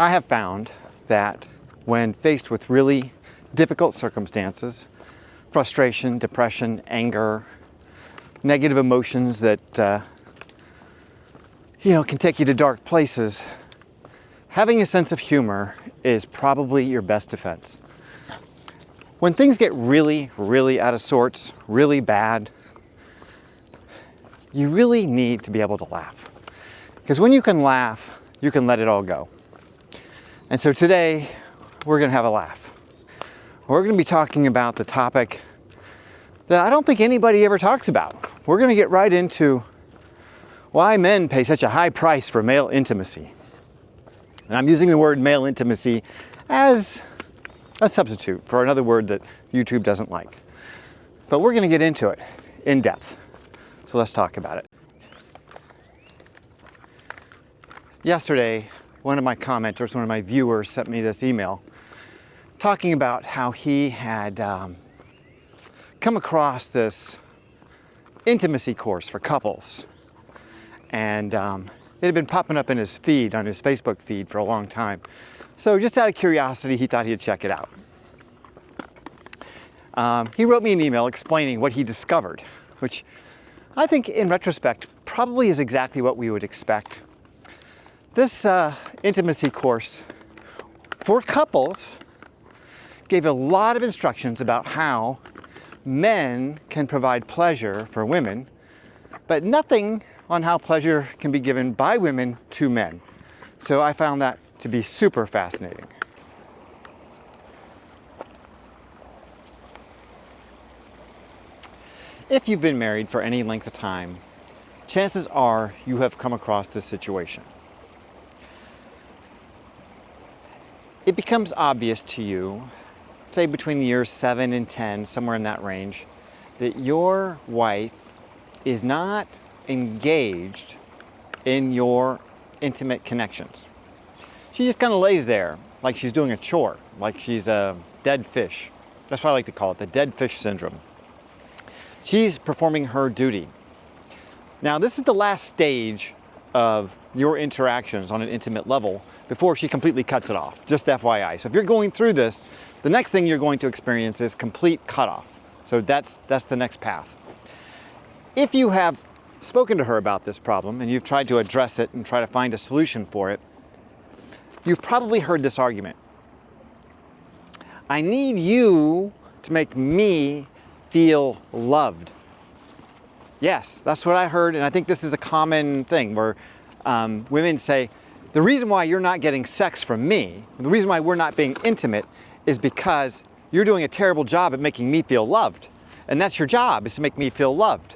I have found that when faced with really difficult circumstances, frustration, depression, anger, negative emotions that can take you to dark places, having a sense of humor is probably your best defense. When things get really, really out of sorts, really bad, you really need to be able to laugh. Because when you can laugh, you can let it all go. And so today, we're going to have a laugh. We're going to be talking about the topic that I don't think anybody ever talks about. We're going to get right into why men pay such a high price for male intimacy. And I'm using the word male intimacy as a substitute for another word that YouTube doesn't like. But we're going to get into it in depth. So let's talk about it. Yesterday, one of my commenters, one of my viewers sent me this email talking about how he had come across this intimacy course for couples. And it had been popping up in his feed, on his Facebook feed for a long time. So just out of curiosity, he thought he'd check it out. He wrote me an email explaining what he discovered, which I think in retrospect probably is exactly what we would expect. This intimacy course for couples gave a lot of instructions about how men can provide pleasure for women, but nothing on how pleasure can be given by women to men. So I found that to be super fascinating. If you've been married for any length of time, chances are you have come across this situation. It becomes obvious to you, say between years 7 and 10, somewhere in that range, that your wife is not engaged in your intimate connections. She just kind of lays there like she's doing a chore, like she's a dead fish. That's what I like to call it, the dead fish syndrome. She's performing her duty. Now, this is the last stage of your interactions on an intimate level before she completely cuts it off, just FYI. So if you're going through this, the next thing you're going to experience is complete cutoff. So that's the next path. If you have spoken to her about this problem and you've tried to address it and try to find a solution for it, you've probably heard this argument. I need you to make me feel loved. Yes, that's what I heard, and I think this is a common thing where women say, the reason why you're not getting sex from me, the reason why we're not being intimate is because you're doing a terrible job at making me feel loved. And that's your job, is to make me feel loved.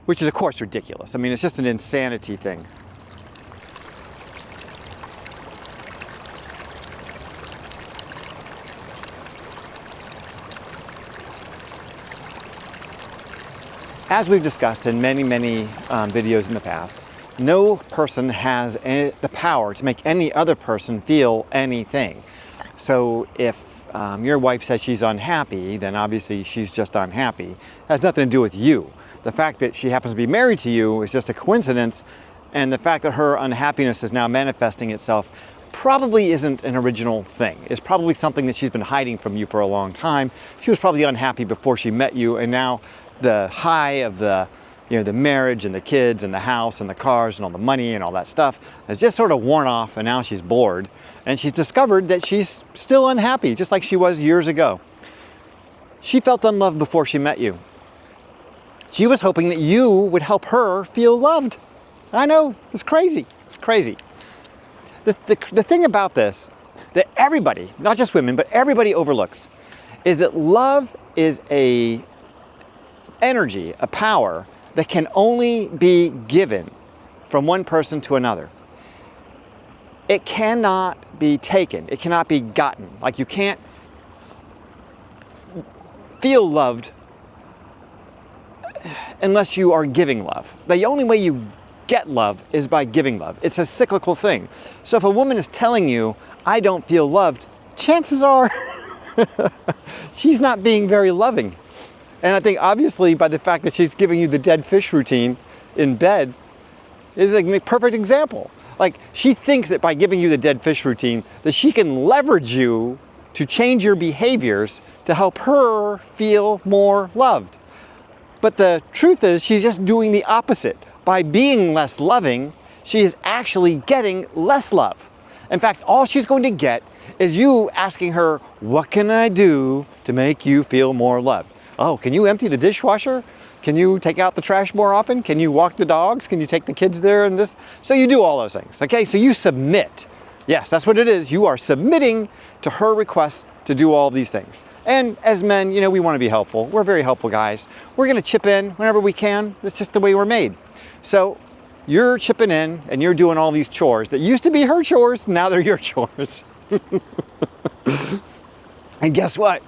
Which is, of course, ridiculous. I mean, it's just an insanity thing. As we've discussed in many videos in the past, no person has the power to make any other person feel anything. So if your wife says she's unhappy, then obviously she's just unhappy. It has nothing to do with you. The fact that she happens to be married to you is just a coincidence, and the fact that her unhappiness is now manifesting itself probably isn't an original thing. It's probably something that she's been hiding from you for a long time. She was probably unhappy before she met you, and now the high of the marriage and the kids and the house and the cars and all the money and all that stuff has just sort of worn off, and now she's bored, and she's discovered that she's still unhappy, just like she was years ago. She felt unloved before she met you. She was hoping that you would help her feel loved. I know, it's crazy. It's crazy. The thing about this that everybody, not just women, but everybody overlooks, is that love is a energy, a power that can only be given from one person to another. It cannot be taken. It cannot be gotten. Like, you can't feel loved unless you are giving love. The only way you get love is by giving love. It's a cyclical thing. So if a woman is telling you, I don't feel loved, chances are she's not being very loving. And I think obviously by the fact that she's giving you the dead fish routine in bed is a perfect example Like, she thinks that by giving you the dead fish routine, that she can leverage you to change your behaviors to help her feel more loved. But the truth is, she's just doing the opposite. By being less loving, she is actually getting less love. In fact, all she's going to get is you asking her, what can I do to make you feel more loved? Oh, can you empty the dishwasher? Can you take out the trash more often? Can you walk the dogs? Can you take the kids there and this? So you do all those things, okay? So you submit. Yes, that's what it is. You are submitting to her request to do all these things. And as men, you know, we want to be helpful. We're very helpful guys. We're going to chip in whenever we can. That's just the way we're made. So you're chipping in and you're doing all these chores that used to be her chores, now they're your chores. And guess what?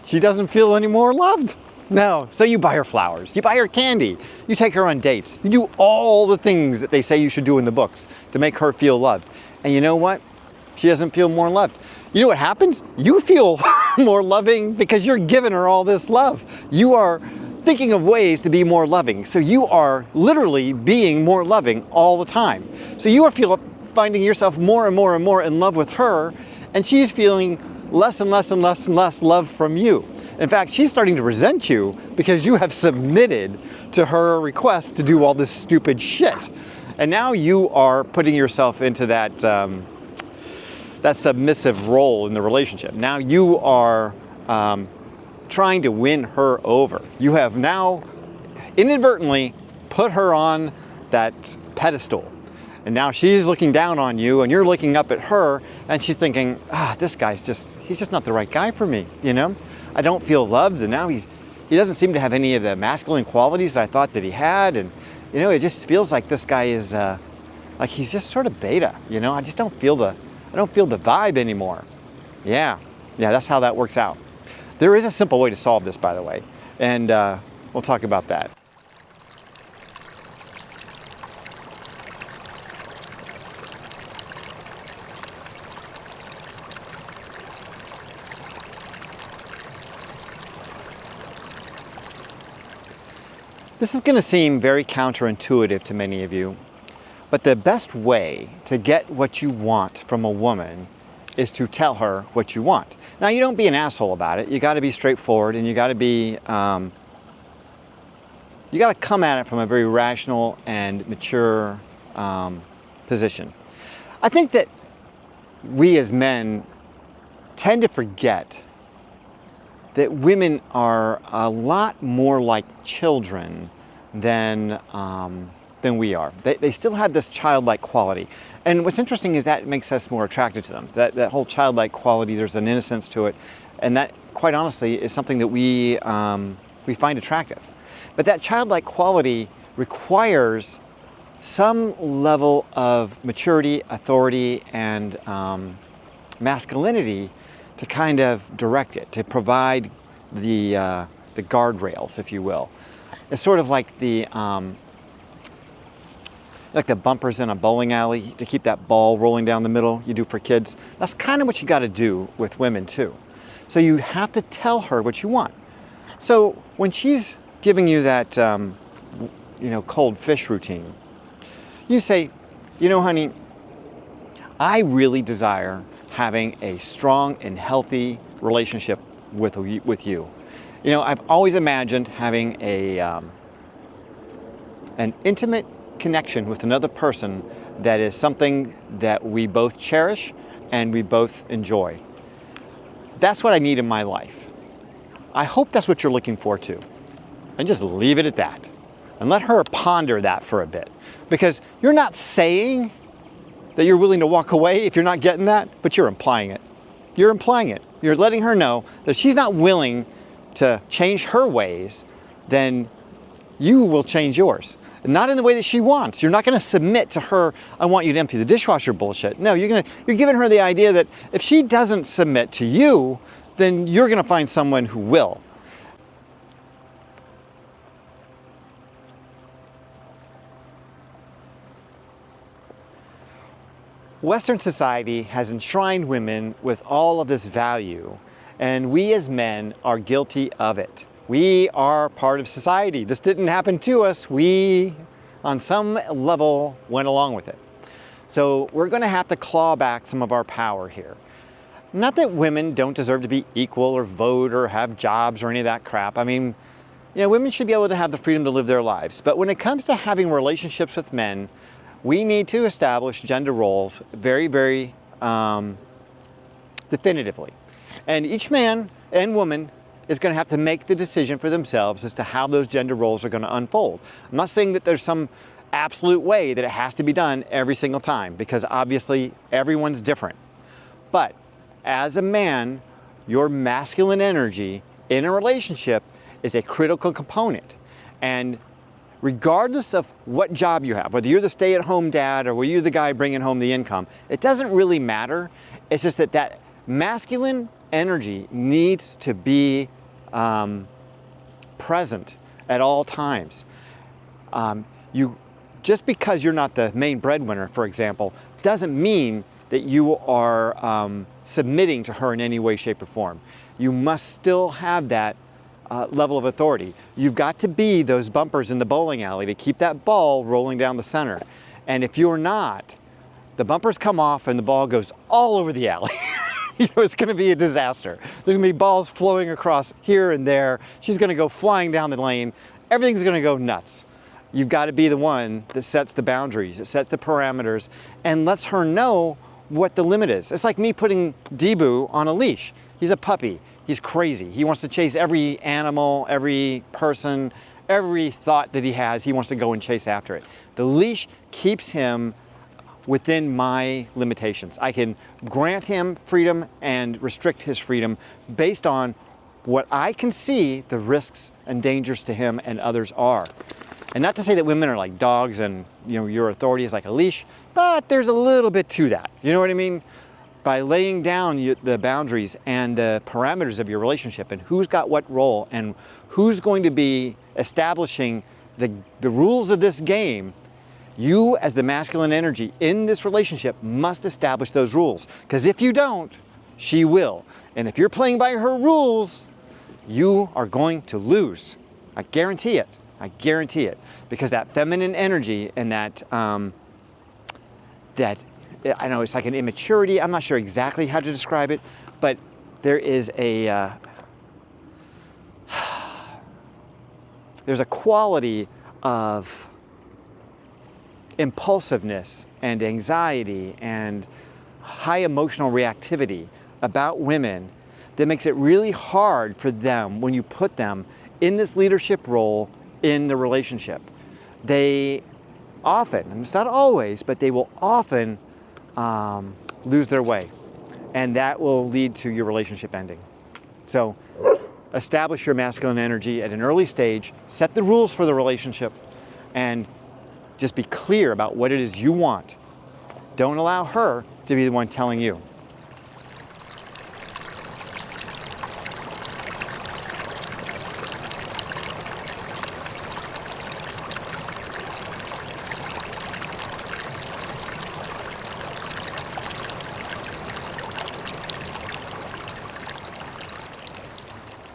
She doesn't feel any more loved. No. So you buy her flowers, you buy her candy, you take her on dates, you do all the things that they say you should do in the books to make her feel loved. And you know what? She doesn't feel more loved. You know what happens? You feel more loving because you're giving her all this love. You are thinking of ways to be more loving. So you are literally being more loving all the time. So you are finding yourself more and more and more in love with her, and she's feeling less and less and less and less love from you. In fact, she's starting to resent you because you have submitted to her request to do all this stupid shit. And now you are putting yourself into that, that submissive role in the relationship. Now you are trying to win her over. You have now inadvertently put her on that pedestal. And now she's looking down on you and you're looking up at her and she's thinking, this guy's he's just not the right guy for me, you know? I don't feel loved, and now he doesn't seem to have any of the masculine qualities that I thought that he had, and you know, it just feels like this guy is like he's just sort of beta, you know? I don't feel the vibe anymore. Yeah, that's how that works out. There is a simple way to solve this, by the way, and we'll talk about that. This is going to seem very counterintuitive to many of you, but the best way to get what you want from a woman is to tell her what you want. Now, you don't be an asshole about it. You got to be straightforward, and you got to be, you got to come at it from a very rational and mature position. I think that we as men tend to forget that women are a lot more like children than we are. They still have this childlike quality. And what's interesting is that it makes us more attracted to them. That whole childlike quality, there's an innocence to it. And that, quite honestly, is something that we find attractive. But that childlike quality requires some level of maturity, authority, and masculinity to kind of direct it, to provide the guardrails, if you will. It's sort of like the bumpers in a bowling alley to keep that ball rolling down the middle you do for kids. That's kind of what you got to do with women too. So you have to tell her what you want. So when she's giving you that, cold fish routine, you say, you know, honey, I really desire having a strong and healthy relationship with you. You know, I've always imagined having an intimate connection with another person that is something that we both cherish and we both enjoy. That's what I need in my life. I hope that's what you're looking for too. And just leave it at that. And let her ponder that for a bit. Because you're not saying that you're willing to walk away if you're not getting that, but you're implying it. You're implying it. You're letting her know that if she's not willing to change her ways, then you will change yours. Not in the way that she wants. You're not going to submit to her, I want you to empty the dishwasher bullshit. No, you're giving her the idea that if she doesn't submit to you, then you're going to find someone who will. Western society has enshrined women with all of this value, and we as men are guilty of it. We are part of society. This didn't happen to us. We, on some level, went along with it. So we're going to have to claw back some of our power here. Not that women don't deserve to be equal or vote or have jobs or any of that crap. I mean, you know, women should be able to have the freedom to live their lives. But when it comes to having relationships with men, we need to establish gender roles very, very definitively. And each man and woman is going to have to make the decision for themselves as to how those gender roles are going to unfold. I'm not saying that there's some absolute way that it has to be done every single time, because obviously everyone's different. But as a man, your masculine energy in a relationship is a critical component. And regardless of what job you have, whether you're the stay-at-home dad or whether you're the guy bringing home the income, it doesn't really matter. It's just that that masculine energy needs to be present at all times. Just because you're not the main breadwinner, for example, doesn't mean that you are submitting to her in any way, shape, or form. You must still have that level of authority. You've got to be those bumpers in the bowling alley to keep that ball rolling down the center. And if you're not, the bumpers come off and the ball goes all over the alley. You know, it's going to be a disaster. There's going to be balls flowing across here and there. She's going to go flying down the lane. Everything's going to go nuts. You've got to be the one that sets the boundaries, that sets the parameters, and lets her know what the limit is. It's like me putting Debu on a leash. He's a puppy. He's crazy. He wants to chase every animal, every person, every thought that he has. He wants to go and chase after it. The leash keeps him within my limitations. I can grant him freedom and restrict his freedom based on what I can see the risks and dangers to him and others are. And not to say that women are like dogs and, you know, your authority is like a leash, but there's a little bit to that. You know what I mean? By laying down the boundaries and the parameters of your relationship and who's got what role and who's going to be establishing the rules of this game, you as the masculine energy in this relationship must establish those rules. Because if you don't, she will. And if you're playing by her rules, you are going to lose. I guarantee it. I guarantee it, because that feminine energy and that, I know it's like an immaturity. I'm not sure exactly how to describe it, but there is a, there's a quality of impulsiveness and anxiety and high emotional reactivity about women that makes it really hard for them when you put them in this leadership role in the relationship. They often, and it's not always, but they will often lose their way. And that will lead to your relationship ending. So establish your masculine energy at an early stage, set the rules for the relationship, and just be clear about what it is you want. Don't allow her to be the one telling you.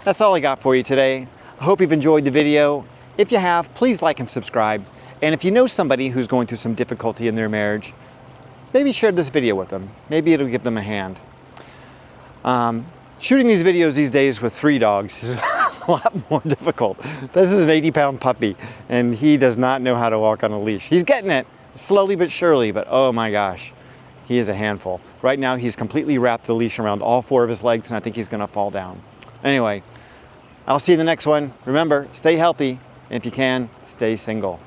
That's all I got for you today. I hope you've enjoyed the video. If you have, please like and subscribe. And if you know somebody who's going through some difficulty in their marriage, maybe share this video with them. Maybe it'll give them a hand. Shooting these videos these days with 3 dogs is a lot more difficult. This is an 80-pound puppy, and he does not know how to walk on a leash. He's getting it, slowly but surely, but oh my gosh, he is a handful. Right now, he's completely wrapped the leash around all 4 of his legs, and I think he's gonna fall down. Anyway, I'll see you in the next one. Remember, stay healthy, and if you can, stay single.